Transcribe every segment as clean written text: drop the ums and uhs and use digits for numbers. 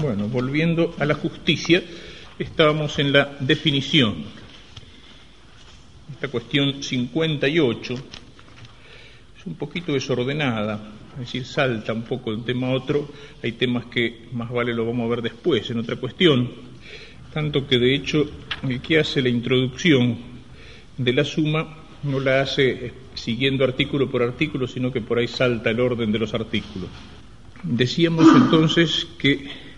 Bueno, volviendo a la justicia, estábamos en la definición. Esta cuestión 58 es un poquito desordenada, es decir, salta un poco de un tema a otro. Hay temas que más vale lo vamos a ver después, en otra cuestión. Tanto que, de hecho, el que hace la introducción de la suma no la hace siguiendo artículo por artículo, sino que por ahí salta el orden de los artículos. Decíamos entonces que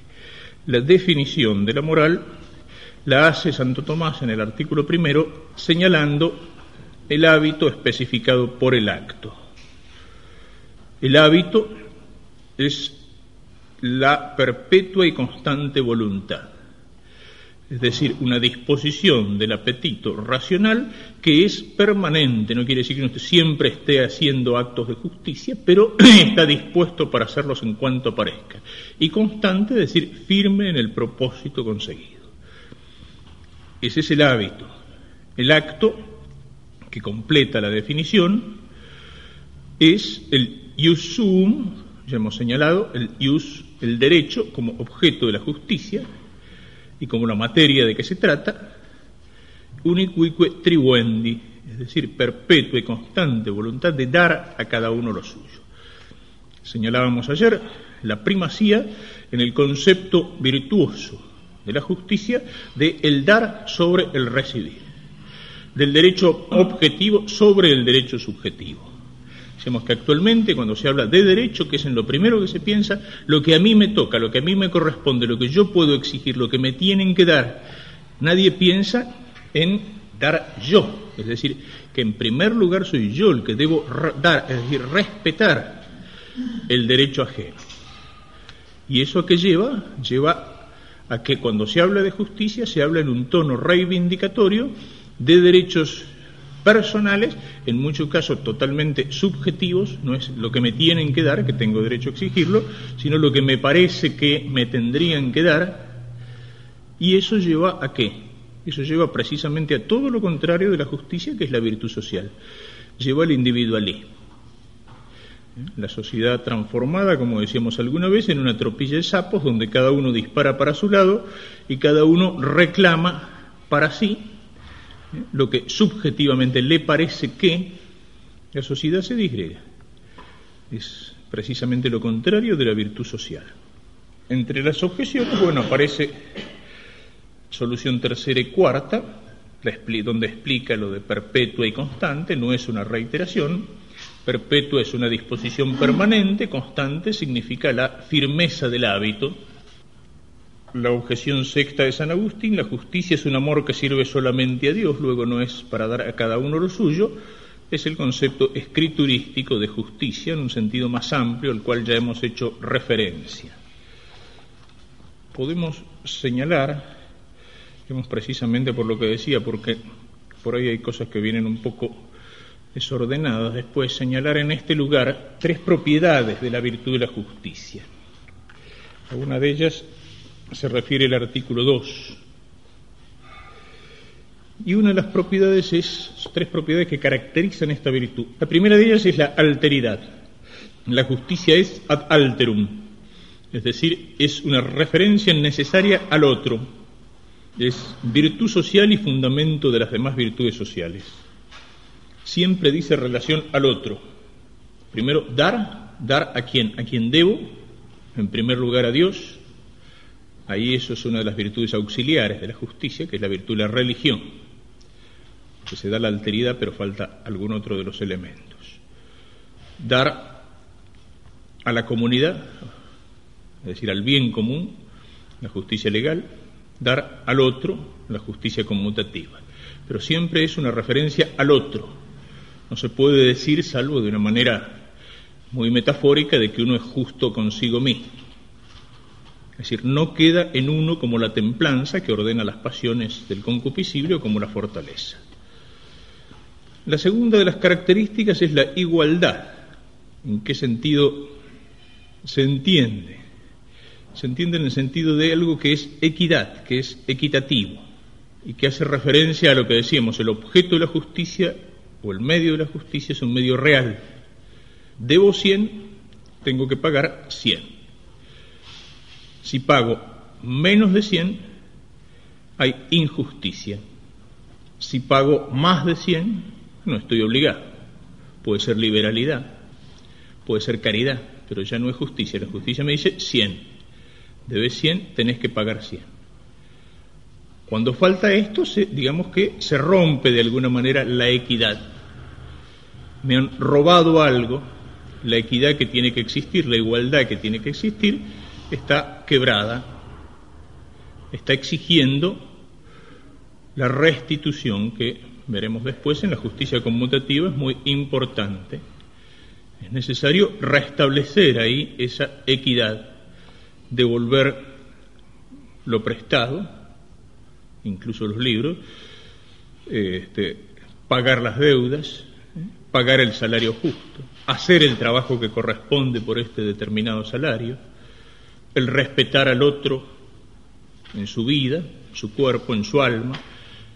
la definición de la moral la hace Santo Tomás en el artículo primero, señalando el hábito especificado por el acto. El hábito es la perpetua y constante voluntad, es decir, una disposición del apetito racional que es permanente. No quiere decir que uno siempre esté haciendo actos de justicia, pero está dispuesto para hacerlos en cuanto aparezca. Y constante, es decir, firme en el propósito conseguido. Ese es el hábito. El acto, que completa la definición, es el ius suum, ya hemos señalado, el ius, el derecho como objeto de la justicia, y como la materia de que se trata, unicuique tribuendi, es decir, perpetua y constante voluntad de dar a cada uno lo suyo. Señalábamos ayer la primacía en el concepto virtuoso de la justicia de el dar sobre el recibir, del derecho objetivo sobre el derecho subjetivo. Decimos que actualmente, cuando se habla de derecho, que es en lo primero que se piensa, lo que a mí me toca, lo que a mí me corresponde, lo que yo puedo exigir, lo que me tienen que dar. Nadie piensa en dar yo, es decir, que en primer lugar soy yo el que debo dar, es decir, respetar el derecho ajeno. ¿Y eso a qué lleva? Lleva a que cuando se habla de justicia se habla en un tono reivindicatorio de derechos personales, en muchos casos totalmente subjetivos. No es lo que me tienen que dar, que tengo derecho a exigirlo, sino lo que me parece que me tendrían que dar. ¿Y eso lleva a qué? Eso lleva precisamente a todo lo contrario de la justicia, que es la virtud social. Lleva al individualismo. La sociedad transformada, como decíamos alguna vez, en una tropilla de sapos, donde cada uno dispara para su lado y cada uno reclama para sí lo que subjetivamente le parece que. La sociedad se disgrega. Es precisamente lo contrario de la virtud social. Entre las objeciones, bueno, aparece solución tercera y cuarta, donde explica lo de perpetua y constante. No es una reiteración. Perpetua es una disposición permanente, constante significa la firmeza del hábito. La objeción sexta de San Agustín: la justicia es un amor que sirve solamente a Dios, luego no es para dar a cada uno lo suyo. Es el concepto escriturístico de justicia en un sentido más amplio, al cual ya hemos hecho referencia. Podemos señalar, precisamente por lo que decía, porque por ahí hay cosas que vienen un poco desordenadas, después señalar en este lugar tres propiedades de la virtud de la justicia. A una de ellas se refiere el artículo 2. Y una de las propiedades tres propiedades que caracterizan esta virtud. La primera de ellas es la alteridad. La justicia es ad alterum, es decir, es una referencia necesaria al otro. Es virtud social y fundamento de las demás virtudes sociales. Siempre dice relación al otro. Primero, dar a quien debo, en primer lugar a Dios. Ahí eso es una de las virtudes auxiliares de la justicia, que es la virtud de la religión, que se da la alteridad, pero falta algún otro de los elementos. Dar a la comunidad, es decir, al bien común, la justicia legal. Dar al otro, la justicia conmutativa. Pero siempre es una referencia al otro. No se puede decir, salvo de una manera muy metafórica, de que uno es justo consigo mismo. Es decir, no queda en uno como la templanza que ordena las pasiones del concupiscible o como la fortaleza. La segunda de las características es la igualdad. ¿En qué sentido se entiende? Se entiende en el sentido de algo que es equidad, que es equitativo, y que hace referencia a lo que decíamos: el objeto de la justicia o el medio de la justicia es un medio real. Debo 100, tengo que pagar 100. Si pago menos de 100, hay injusticia. Si pago más de 100, no estoy obligado. Puede ser liberalidad, puede ser caridad, pero ya no es justicia. La justicia me dice 100. Debes 100, tenés que pagar 100. Cuando falta esto, digamos que se rompe de alguna manera la equidad. Me han robado algo, la equidad que tiene que existir, la igualdad que tiene que existir, está quebrada, está exigiendo la restitución que veremos después en la justicia conmutativa, es muy importante. Es necesario restablecer ahí esa equidad, devolver lo prestado, incluso los libros, pagar las deudas, pagar el salario justo, hacer el trabajo que corresponde por este determinado salario, el respetar al otro en su vida, en su cuerpo, en su alma,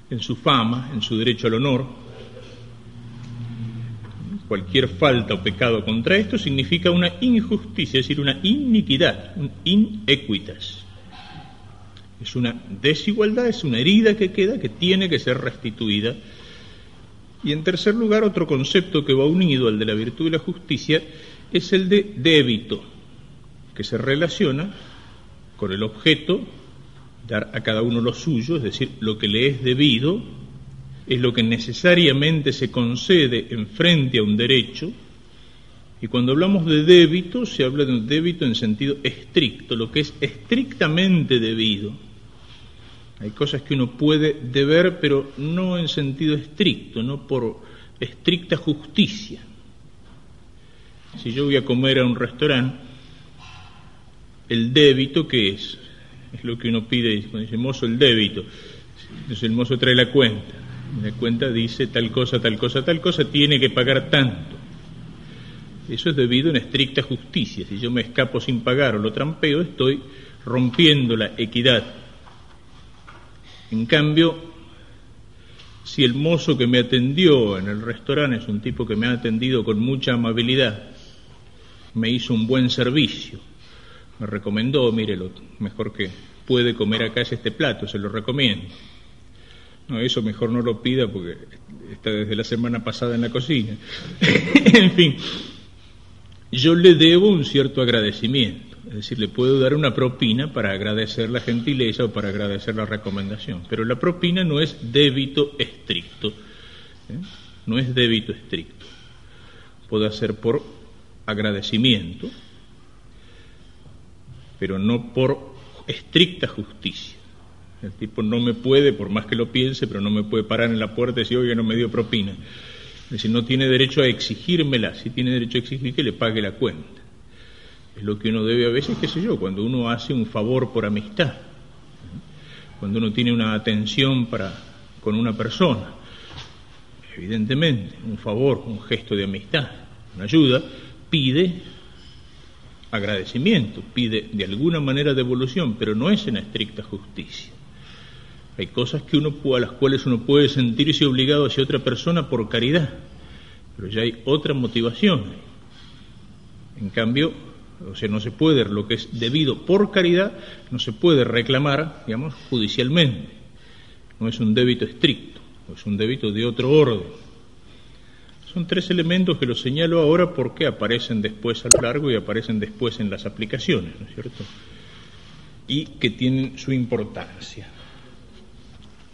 en su fama, en su derecho al honor. Cualquier falta o pecado contra esto significa una injusticia, es decir, una iniquidad, un inequitas. Es una desigualdad, es una herida que queda, que tiene que ser restituida. Y en tercer lugar, otro concepto que va unido al de la virtud y la justicia es el de débito, que se relaciona con el objeto, dar a cada uno lo suyo, es decir, lo que le es debido, es lo que necesariamente se concede en frente a un derecho. Y cuando hablamos de débito, se habla de un débito en sentido estricto, lo que es estrictamente debido. Hay cosas que uno puede deber, pero no en sentido estricto, no por estricta justicia. Si yo voy a comer a un restaurante, el débito, ¿qué es? Es lo que uno pide, cuando dice mozo, el débito. Entonces el mozo trae la cuenta. La cuenta dice tal cosa, tiene que pagar tanto. Eso es debido en estricta justicia. Si yo me escapo sin pagar o lo trampeo, estoy rompiendo la equidad. En cambio, si el mozo que me atendió en el restaurante es un tipo que me ha atendido con mucha amabilidad, me hizo un buen servicio, me recomendó, mire, lo mejor que puede comer acá es este plato, se lo recomiendo. No, eso mejor no lo pida porque está desde la semana pasada en la cocina. En fin, yo le debo un cierto agradecimiento, es decir, le puedo dar una propina para agradecer la gentileza o para agradecer la recomendación, pero la propina no es débito estricto, no es débito estricto. Puede ser por agradecimiento, pero no por estricta justicia. El tipo no me puede, por más que lo piense, pero no me puede parar en la puerta y decir, oye, no me dio propina. Es decir, no tiene derecho a exigírmela, sí tiene derecho a exigir que le pague la cuenta. Es lo que uno debe a veces, qué sé yo, cuando uno hace un favor por amistad, cuando uno tiene una atención con una persona, evidentemente, un favor, un gesto de amistad, una ayuda, pide agradecimiento, pide de alguna manera devolución, pero no es en estricta justicia. Hay cosas que a las cuales uno puede sentirse obligado hacia otra persona por caridad, pero ya hay otra motivación. En cambio, no se puede, lo que es debido por caridad, no se puede reclamar, digamos, judicialmente. No es un débito estricto, es un débito de otro orden. Son tres elementos que los señalo ahora porque aparecen después a lo largo y aparecen después en las aplicaciones, ¿no es cierto? Y que tienen su importancia.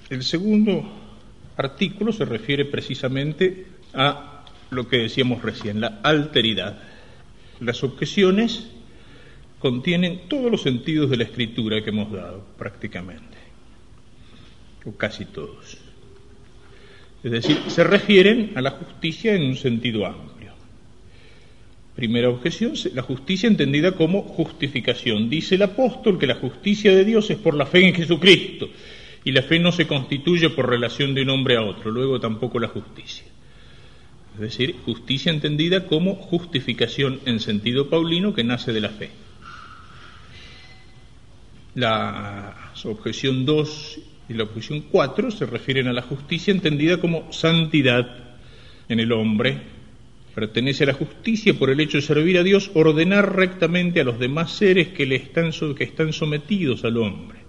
El segundo artículo se refiere precisamente a lo que decíamos recién, la alteridad. Las objeciones contienen todos los sentidos de la escritura que hemos dado, prácticamente, o casi todos. Es decir, se refieren a la justicia en un sentido amplio. Primera objeción, la justicia entendida como justificación. Dice el apóstol que la justicia de Dios es por la fe en Jesucristo, y la fe no se constituye por relación de un hombre a otro, luego tampoco la justicia. Es decir, justicia entendida como justificación en sentido paulino que nace de la fe. La objeción 2 y la objeción 4 se refieren a la justicia entendida como santidad en el hombre, Pertenece a la justicia por el hecho de servir a Dios, ordenar rectamente a los demás seres que están sometidos al hombre.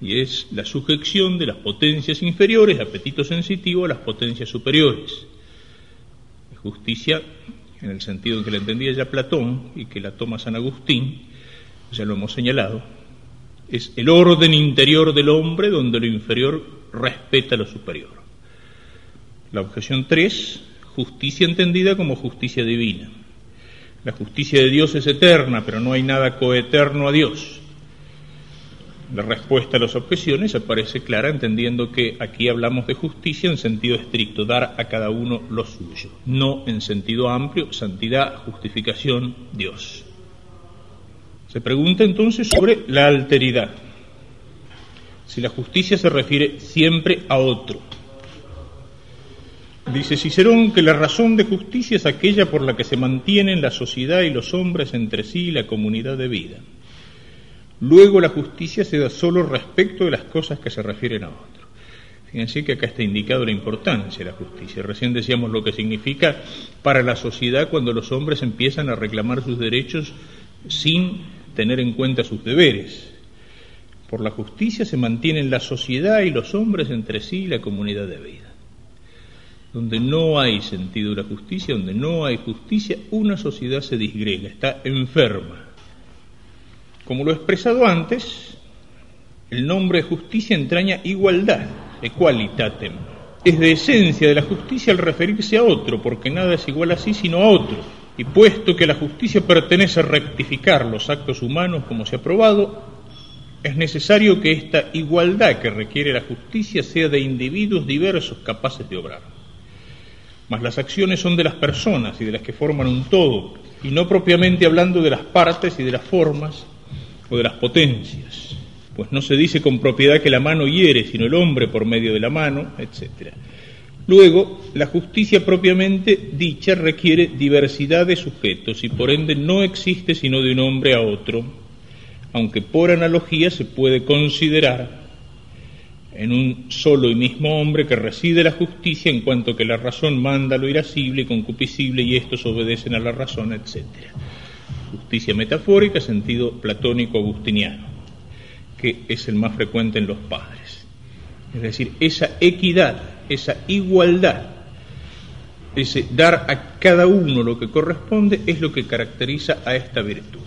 Y es la sujeción de las potencias inferiores, apetito sensitivo, a las potencias superiores. La justicia, en el sentido en que la entendía ya Platón y que la toma San Agustín, ya lo hemos señalado, es el orden interior del hombre donde lo inferior respeta lo superior. La objeción 3, justicia entendida como justicia divina. La justicia de Dios es eterna, pero no hay nada coeterno a Dios. La respuesta a las objeciones aparece clara, entendiendo que aquí hablamos de justicia en sentido estricto, dar a cada uno lo suyo, no en sentido amplio, santidad, justificación, Dios. Se pregunta entonces sobre la alteridad. Si la justicia se refiere siempre a otro. Dice Cicerón que la razón de justicia es aquella por la que se mantienen la sociedad y los hombres entre sí y la comunidad de vida. Luego la justicia se da solo respecto de las cosas que se refieren a otro. Fíjense que acá está indicado la importancia de la justicia. Recién decíamos lo que significa para la sociedad cuando los hombres empiezan a reclamar sus derechos sin tener en cuenta sus deberes. Por la justicia se mantienen la sociedad y los hombres entre sí y la comunidad de vida. Donde no hay sentido de la justicia, donde no hay justicia, una sociedad se disgrega, está enferma. Como lo he expresado antes, el nombre de justicia entraña igualdad, equalitatem. Es de esencia de la justicia el referirse a otro, porque nada es igual a sí sino a otro. Y puesto que la justicia pertenece a rectificar los actos humanos como se ha probado, es necesario que esta igualdad que requiere la justicia sea de individuos diversos capaces de obrar. Mas las acciones son de las personas y de las que forman un todo, y no propiamente hablando de las partes y de las formas o de las potencias, pues no se dice con propiedad que la mano hiere, sino el hombre por medio de la mano, etc. Luego, la justicia propiamente dicha requiere diversidad de sujetos y por ende no existe sino de un hombre a otro, aunque por analogía se puede considerar en un solo y mismo hombre que reside la justicia, en cuanto que la razón manda lo irascible y concupiscible y estos obedecen a la razón, etc. Justicia metafórica, sentido platónico agustiniano, que es el más frecuente en los padres. Es decir, esa equidad, esa igualdad, ese dar a cada uno lo que corresponde es lo que caracteriza a esta virtud.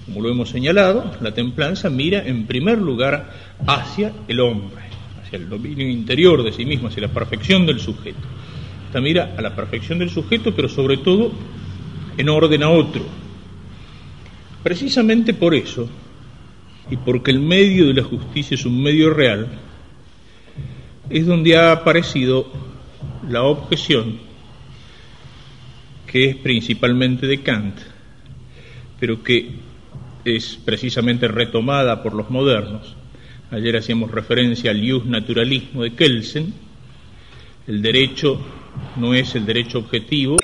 Como lo hemos señalado, la templanza mira en primer lugar hacia el hombre, hacia el dominio interior de sí mismo, hacia la perfección del sujeto. Esta mira a la perfección del sujeto, pero sobre todo en orden a otro. Precisamente por eso, y porque el medio de la justicia es un medio real, es donde ha aparecido la objeción, que es principalmente de Kant, pero que es precisamente retomada por los modernos. Ayer hacíamos referencia al Justnaturalismo de Kelsen. El derecho no es el derecho objetivo,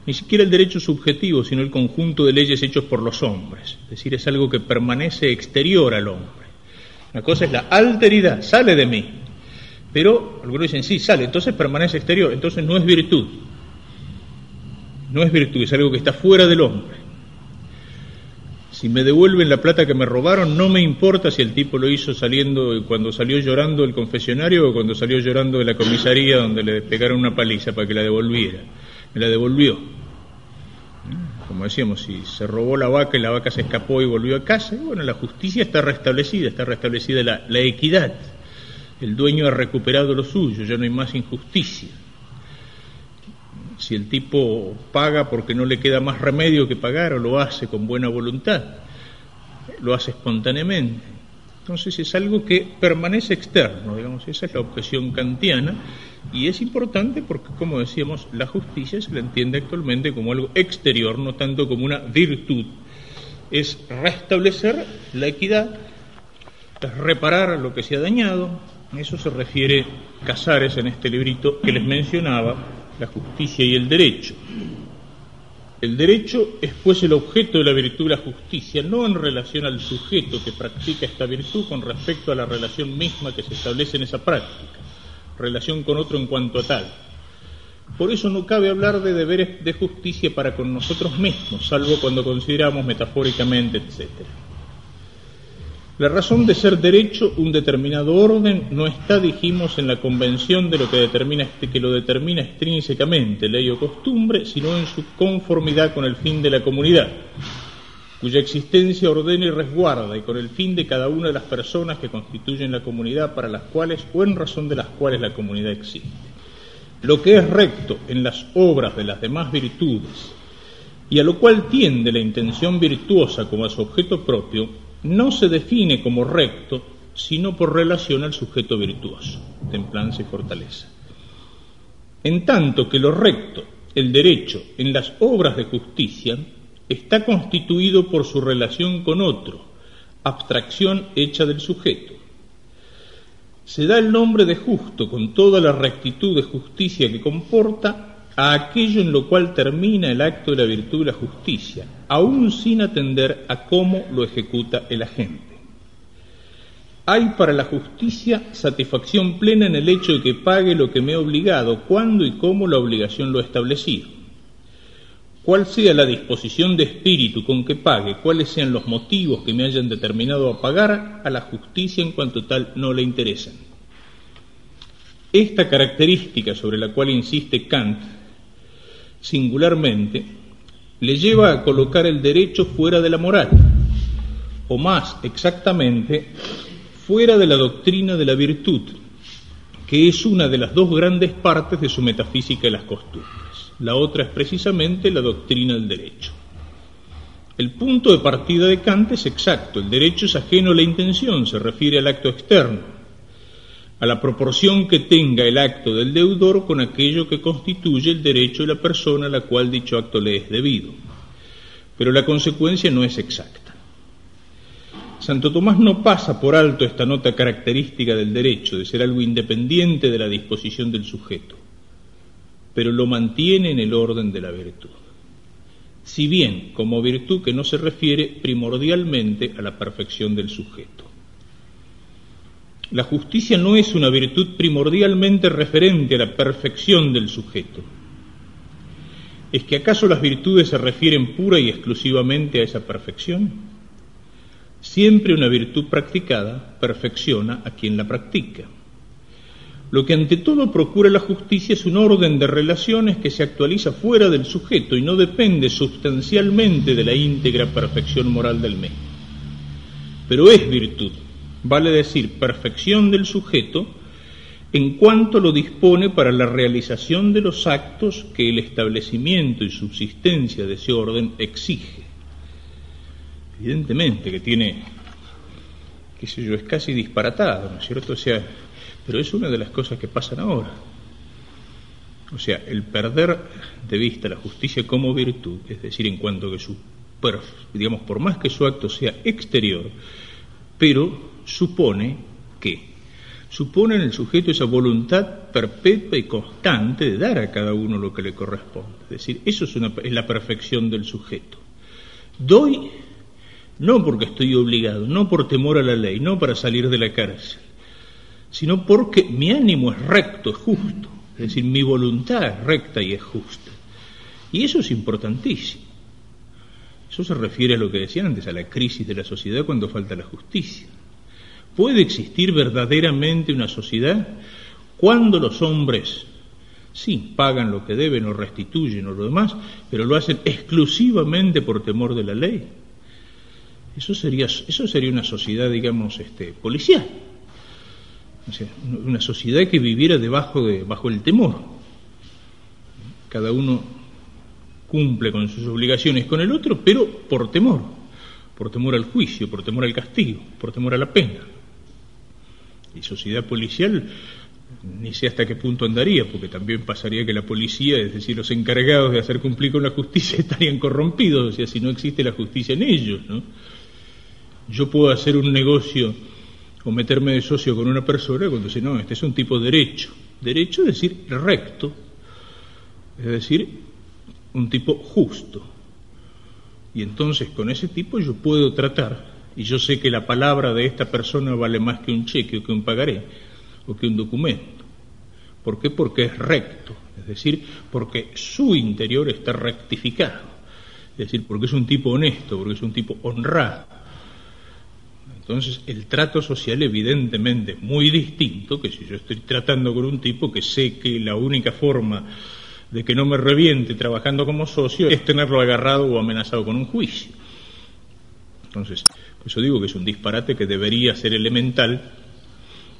ni siquiera el derecho subjetivo, sino el conjunto de leyes hechos por los hombres. Es decir, es algo que permanece exterior al hombre. Una cosa es la alteridad, sale de mí, pero algunos dicen, sí, sale, entonces permanece exterior, entonces no es virtud. No es virtud, es algo que está fuera del hombre. Si me devuelven la plata que me robaron, no me importa si el tipo lo hizo cuando salió llorando del confesionario o cuando salió llorando de la comisaría donde le pegaron una paliza para que la devolviera. Me la devolvió. Como decíamos, si se robó la vaca y la vaca se escapó y volvió a casa, bueno, la justicia está restablecida la equidad. El dueño ha recuperado lo suyo, ya no hay más injusticia. Si el tipo paga porque no le queda más remedio que pagar, o lo hace con buena voluntad, lo hace espontáneamente. Entonces es algo que permanece externo, digamos, esa es la objeción kantiana, y es importante porque, como decíamos, la justicia se la entiende actualmente como algo exterior, no tanto como una virtud. Es restablecer la equidad, es reparar lo que se ha dañado. A eso se refiere Casares en este librito que les mencionaba, La justicia y el derecho. El derecho es pues el objeto de la virtud de la justicia, no en relación al sujeto que practica esta virtud con respecto a la relación misma que se establece en esa práctica, relación con otro en cuanto a tal. Por eso no cabe hablar de deberes de justicia para con nosotros mismos, salvo cuando consideramos metafóricamente, etc. La razón de ser derecho, un determinado orden, no está, dijimos, en la convención de lo que lo determina extrínsecamente, ley o costumbre, sino en su conformidad con el fin de la comunidad, cuya existencia ordena y resguarda, y con el fin de cada una de las personas que constituyen la comunidad para las cuales o en razón de las cuales la comunidad existe. Lo que es recto en las obras de las demás virtudes, y a lo cual tiende la intención virtuosa como a su objeto propio, no se define como recto, sino por relación al sujeto virtuoso, templanza y fortaleza. En tanto que lo recto, el derecho, en las obras de justicia, está constituido por su relación con otro, abstracción hecha del sujeto. Se da el nombre de justo con toda la rectitud de justicia que comporta a aquello en lo cual termina el acto de la virtud y la justicia, aún sin atender a cómo lo ejecuta el agente. Hay para la justicia satisfacción plena en el hecho de que pague lo que me ha obligado, cuando y cómo la obligación lo ha establecido. Cuál sea la disposición de espíritu con que pague, cuáles sean los motivos que me hayan determinado a pagar, a la justicia en cuanto tal no le interesan. Esta característica sobre la cual insiste Kant, singularmente, le lleva a colocar el derecho fuera de la moral, o más exactamente, fuera de la doctrina de la virtud, que es una de las dos grandes partes de su metafísica de las costumbres. La otra es precisamente la doctrina del derecho. El punto de partida de Kant es exacto: el derecho es ajeno a la intención, se refiere al acto externo, a la proporción que tenga el acto del deudor con aquello que constituye el derecho de la persona a la cual dicho acto le es debido. Pero la consecuencia no es exacta. Santo Tomás no pasa por alto esta nota característica del derecho, de ser algo independiente de la disposición del sujeto, pero lo mantiene en el orden de la virtud, si bien como virtud que no se refiere primordialmente a la perfección del sujeto. La justicia no es una virtud primordialmente referente a la perfección del sujeto. ¿Es que acaso las virtudes se refieren pura y exclusivamente a esa perfección? Siempre una virtud practicada perfecciona a quien la practica. Lo que ante todo procura la justicia es un orden de relaciones que se actualiza fuera del sujeto y no depende sustancialmente de la íntegra perfección moral del mismo. Pero es virtud, vale decir, perfección del sujeto, en cuanto lo dispone para la realización de los actos que el establecimiento y subsistencia de ese orden exige. Evidentemente que tiene, es casi disparatado, ¿no es cierto? Pero es una de las cosas que pasan ahora. O sea, el perder de vista la justicia como virtud, es decir, en cuanto que por más que su acto sea exterior, pero supone en el sujeto esa voluntad perpetua y constante de dar a cada uno lo que le corresponde. Es decir, eso es la perfección del sujeto. Doy no porque estoy obligado, no por temor a la ley, no para salir de la cárcel, sino porque mi ánimo es recto, es justo. Es decir, mi voluntad es recta y es justa. Y eso es importantísimo. Eso se refiere a lo que decía antes, a la crisis de la sociedad cuando falta la justicia. ¿Puede existir verdaderamente una sociedad cuando los hombres, sí, pagan lo que deben o restituyen o lo demás, pero lo hacen exclusivamente por temor de la ley? Eso sería una sociedad, digamos, policial. O sea, una sociedad que viviera bajo el temor. Cada uno cumple con sus obligaciones con el otro, pero por temor al juicio, por temor al castigo, por temor a la pena. Y sociedad policial, ni sé hasta qué punto andaría, porque también pasaría que la policía, es decir, los encargados de hacer cumplir con la justicia, estarían corrompidos, o sea, si no existe la justicia en ellos, ¿no? Yo puedo hacer un negocio o meterme de socio con una persona cuando dice, no, este es un tipo de derecho. Derecho es decir recto, es decir, un tipo justo. Y entonces con ese tipo yo puedo tratar, y yo sé que la palabra de esta persona vale más que un cheque o que un pagaré o que un documento. ¿Por qué? Porque es recto, es decir, porque su interior está rectificado, es decir, porque es un tipo honesto, porque es un tipo honrado. Entonces, el trato social evidentemente es muy distinto que si yo estoy tratando con un tipo que sé que la única forma de que no me reviente trabajando como socio es tenerlo agarrado o amenazado con un juicio. Entonces, por eso digo que es un disparate que debería ser elemental,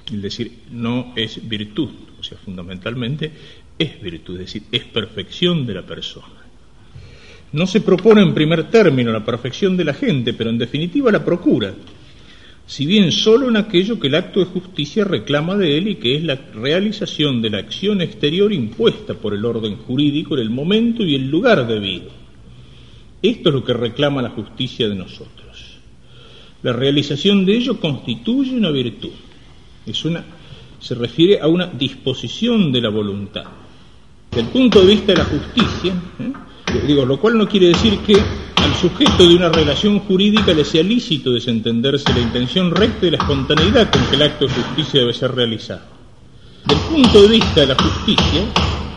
es decir, no es virtud, o sea, fundamentalmente es virtud, es decir, es perfección de la persona. No se propone en primer término la perfección de la gente, pero en definitiva la procura, si bien solo en aquello que el acto de justicia reclama de él y que es la realización de la acción exterior impuesta por el orden jurídico en el momento y el lugar debido. Esto es lo que reclama la justicia de nosotros. La realización de ello constituye una virtud. Se refiere a una disposición de la voluntad. Desde el punto de vista de la justicia, lo cual no quiere decir que al sujeto de una relación jurídica le sea lícito desentenderse la intención recta y la espontaneidad con que el acto de justicia debe ser realizado. Desde el punto de vista de la justicia,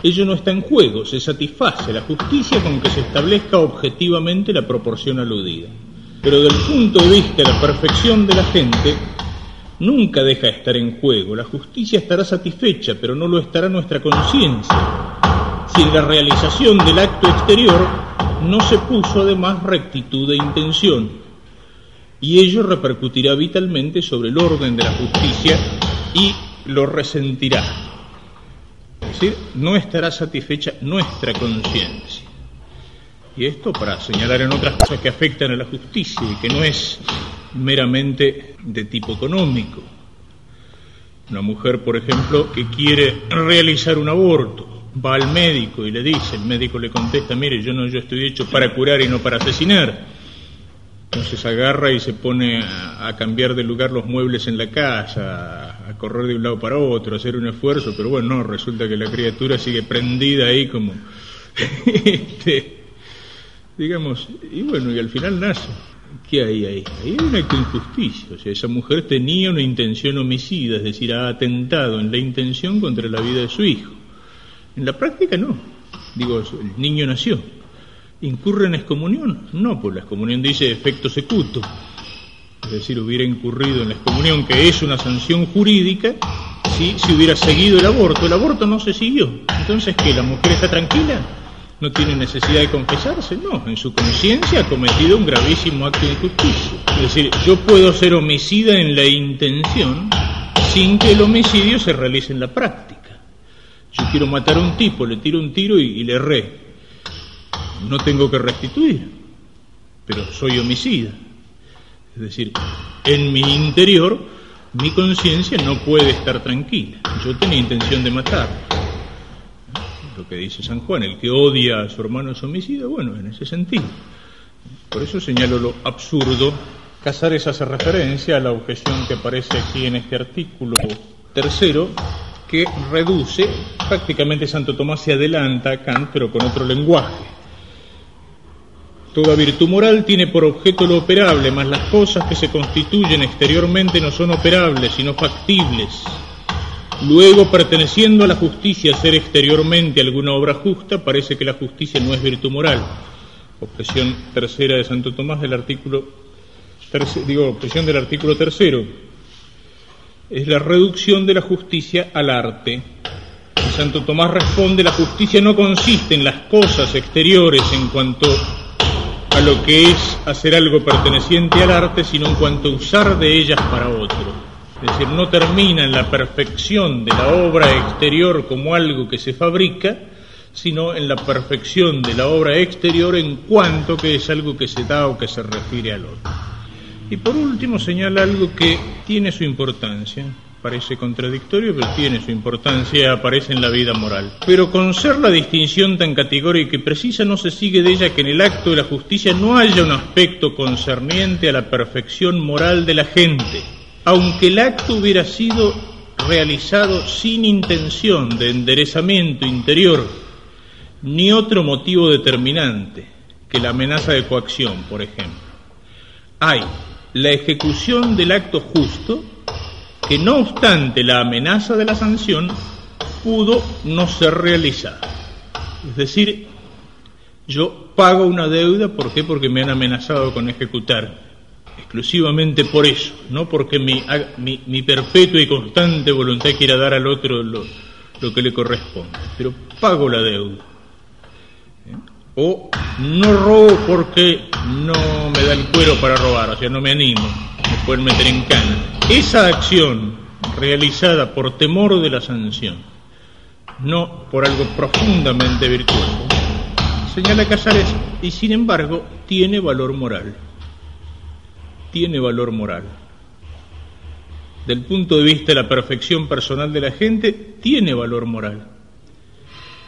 ello no está en juego, se satisface la justicia con que se establezca objetivamente la proporción aludida. Pero desde el punto de vista de la perfección de la gente, nunca deja de estar en juego. La justicia estará satisfecha, pero no lo estará nuestra conciencia, si en la realización del acto exterior no se puso además rectitud de intención, y ello repercutirá vitalmente sobre el orden de la justicia y lo resentirá. Es decir, no estará satisfecha nuestra conciencia. Y esto para señalar en otras cosas que afectan a la justicia y que no es meramente de tipo económico. Una mujer, por ejemplo, que quiere realizar un aborto, va al médico y le dice, el médico le contesta, mire, yo estoy hecho para curar y no para asesinar. Entonces agarra y se pone a cambiar de lugar los muebles en la casa, a correr de un lado para otro, a hacer un esfuerzo, pero bueno, no, resulta que la criatura sigue prendida ahí como digamos, y bueno, y al final nace. ¿Qué hay ahí? Ahí hay una injusticia. O sea, esa mujer tenía una intención homicida, es decir, ha atentado en la intención contra la vida de su hijo. En la práctica no. Digo, el niño nació. ¿Incurre en excomunión? No, pues la excomunión dice efecto secuto. Es decir, hubiera incurrido en la excomunión, que es una sanción jurídica, si se hubiera seguido el aborto. El aborto no se siguió. Entonces, ¿qué? ¿La mujer está tranquila? ¿No tiene necesidad de confesarse? No, en su conciencia ha cometido un gravísimo acto de injusticia. Es decir, yo puedo ser homicida en la intención sin que el homicidio se realice en la práctica. Yo quiero matar a un tipo, le tiro un tiro y le erré. No tengo que restituir, pero soy homicida. Es decir, en mi interior, mi conciencia no puede estar tranquila. Yo tenía intención de matar. Lo que dice San Juan, el que odia a su hermano es homicida, bueno, en ese sentido. Por eso señalo lo absurdo. Casares hace referencia a la objeción que aparece aquí en este artículo 3, que reduce, prácticamente Santo Tomás se adelanta a Kant, pero con otro lenguaje. Toda virtud moral tiene por objeto lo operable, mas las cosas que se constituyen exteriormente no son operables, sino factibles. Luego, perteneciendo a la justicia ser exteriormente alguna obra justa, parece que la justicia no es virtud moral. Objeción 3 de Santo Tomás del artículo objeción del artículo 3. Es la reducción de la justicia al arte. Y Santo Tomás responde, la justicia no consiste en las cosas exteriores en cuanto a lo que es hacer algo perteneciente al arte, sino en cuanto a usar de ellas para otro. Es decir, no termina en la perfección de la obra exterior como algo que se fabrica, sino en la perfección de la obra exterior en cuanto que es algo que se da o que se refiere al otro. Y por último señala algo que tiene su importancia, parece contradictorio, pero tiene su importancia y aparece en la vida moral. Pero con ser la distinción tan categórica y precisa, no se sigue de ella que en el acto de la justicia no haya un aspecto concerniente a la perfección moral de la gente, aunque el acto hubiera sido realizado sin intención de enderezamiento interior, ni otro motivo determinante que la amenaza de coacción, por ejemplo. Hay la ejecución del acto justo, que no obstante la amenaza de la sanción, pudo no ser realizada. Es decir, yo pago una deuda, ¿por qué? Porque me han amenazado con ejecutar. Exclusivamente por eso, no porque mi perpetua y constante voluntad quiera dar al otro lo que le corresponde, pero pago la deuda. O no robo porque no me da el cuero para robar, o sea, no me animo, me pueden meter en cana. Esa acción realizada por temor de la sanción, no por algo profundamente virtuoso, señala Casares, y sin embargo tiene valor moral. Tiene valor moral. Del punto de vista de la perfección personal de la gente, tiene valor moral.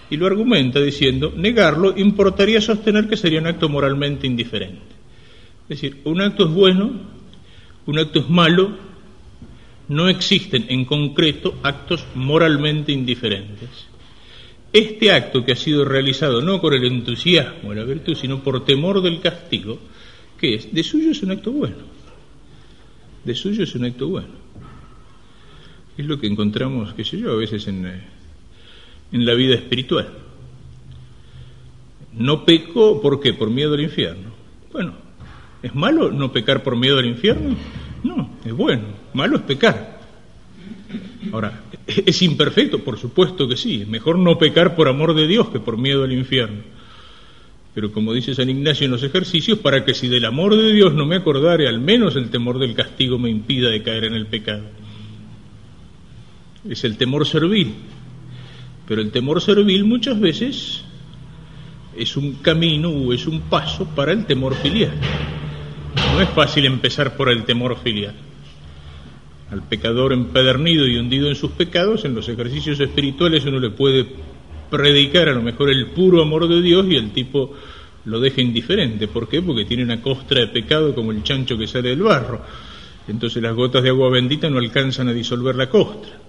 Y lo argumenta diciendo, negarlo importaría sostener que sería un acto moralmente indiferente. Es decir, un acto es bueno, un acto es malo, no existen en concreto actos moralmente indiferentes. Este acto que ha sido realizado no con el entusiasmo de la virtud, sino por temor del castigo, ¿qué es? De suyo es un acto bueno. De suyo es un acto bueno. Es lo que encontramos, qué sé yo, a veces en la vida espiritual. No pecó, ¿por qué? Por miedo al infierno. Bueno, ¿es malo no pecar por miedo al infierno? No, es bueno. Malo es pecar. Ahora, ¿es imperfecto? Por supuesto que sí. Es mejor no pecar por amor de Dios que por miedo al infierno. Pero como dice San Ignacio en los ejercicios, para que si del amor de Dios no me acordare, al menos el temor del castigo me impida de caer en el pecado. Es el temor servil. Pero el temor servil muchas veces es un camino o es un paso para el temor filial. No es fácil empezar por el temor filial. Al pecador empedernido y hundido en sus pecados, en los ejercicios espirituales uno le puede predicar a lo mejor el puro amor de Dios y el tipo lo deja indiferente. ¿Por qué? Porque tiene una costra de pecado como el chancho que sale del barro. Entonces las gotas de agua bendita no alcanzan a disolver la costra.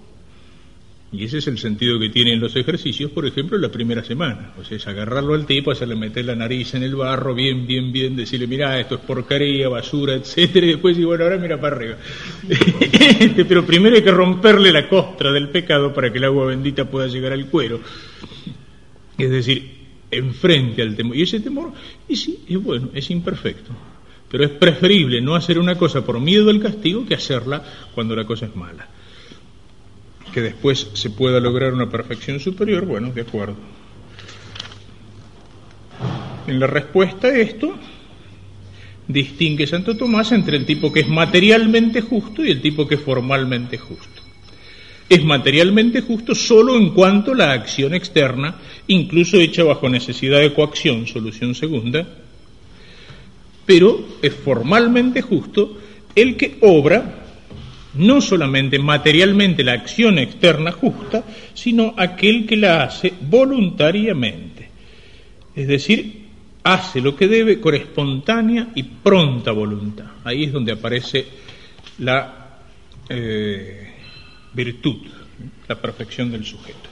Y ese es el sentido que tienen los ejercicios, por ejemplo, la primera semana. O sea, es agarrarlo al tipo, hacerle meter la nariz en el barro, bien, decirle, mirá, esto es porquería, basura, etcétera, y después decir, bueno, ahora mira para arriba. Pero primero hay que romperle la costra del pecado para que el agua bendita pueda llegar al cuero. Es decir, enfrente al temor. Y ese temor, y sí, es bueno, es imperfecto. Pero es preferible no hacer una cosa por miedo al castigo que hacerla cuando la cosa es mala. Que después se pueda lograr una perfección superior, bueno, de acuerdo. En la respuesta a esto, distingue Santo Tomás entre el tipo que es materialmente justo y el tipo que es formalmente justo. Es materialmente justo solo en cuanto la acción externa, incluso hecha bajo necesidad de coacción, solución segunda, pero es formalmente justo el que obra no solamente materialmente la acción externa justa, sino aquel que la hace voluntariamente. Es decir, hace lo que debe con espontánea y pronta voluntad. Ahí es donde aparece la virtud, la perfección del sujeto.